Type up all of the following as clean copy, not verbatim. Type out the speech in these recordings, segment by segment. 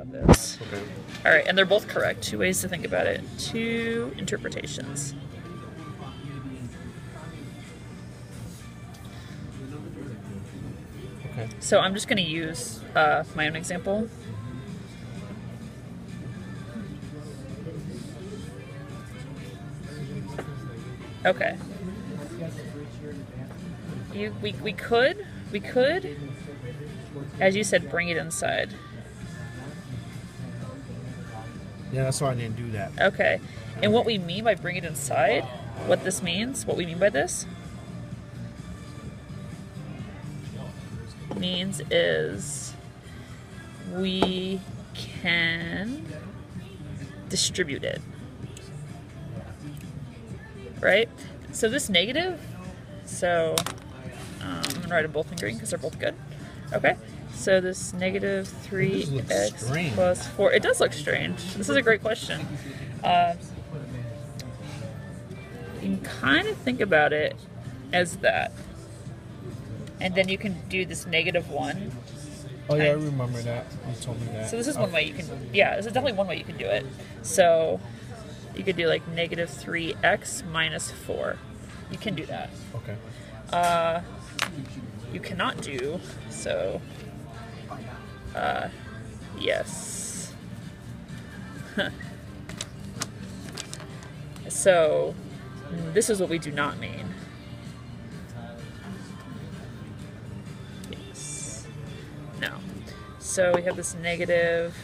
about this. Okay. All right, and they're both correct. Two ways to think about it. Two interpretations. Okay. So I'm just going to use my own example. Okay. We could, as you said, bring it inside. Yeah, that's why I didn't do that. Okay. And what we mean by bring it inside, what this means, what we mean by this, means is we can distribute it. Right? So this negative, so I'm going to write them both in green because they're both good. Okay? So this negative 3x plus 4. It does look strange. This is a great question. You can kind of think about it as that. And then you can do this negative 1. Oh yeah, I remember that. You told me that. So this is one way you can, yeah, this is definitely one way you can do it. So you could do like negative 3x minus 4. You can do that. Okay. You cannot do, so, yes. So, this is what we do not mean. Yes. No. So we have this negative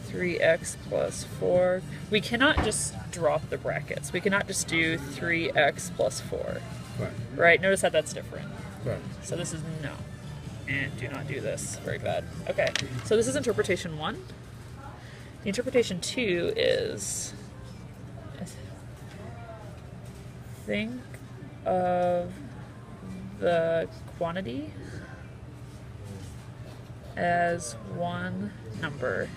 3x plus 4. We cannot just drop the brackets. We cannot just do 3x plus 4. Right. Right? Notice how that's different. Right. So this is no. And do not do this. Very bad. Okay. So this is interpretation 1. The interpretation 2 is think of the quantity as one number.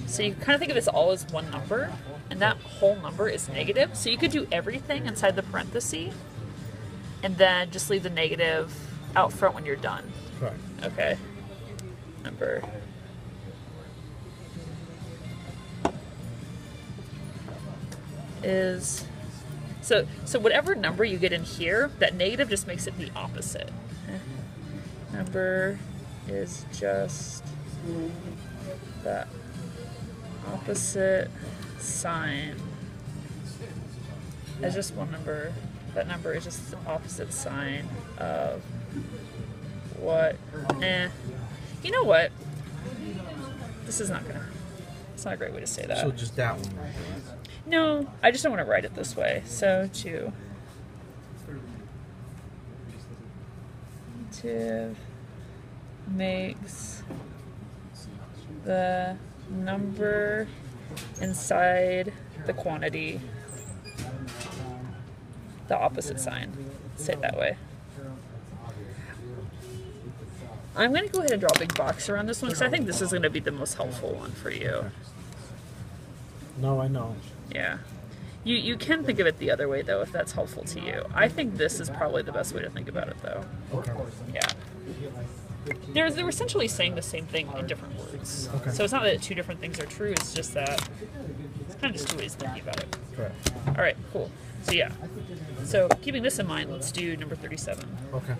So you kind of think of this all as one number, and that whole number is negative. So you could do everything inside the parenthesis, and then just leave the negative out front when you're done. Right. Okay. Number. Is so whatever number you get in here, that negative just makes it the opposite. Number is just the opposite sign. It's just one number. That number is just the opposite sign of what. You know what? This is not gonna. It's not a great way to say that. So just that one right there. No, I just don't want to write it this way. So 2 makes the number inside the quantity the opposite sign. Say it that way. I'm going to go ahead and draw a big box around this one because I think this is going to be the most helpful one for you. No, I know. Yeah. You can think of it the other way, though, if that's helpful to you. I think this is probably the best way to think about it, though. Okay. Yeah. They were essentially saying the same thing in different words. Okay. So it's not that two different things are true, it's just that it's kind of just two ways of thinking about it. Correct. All right, cool. So yeah. So keeping this in mind, let's do number 37. Okay.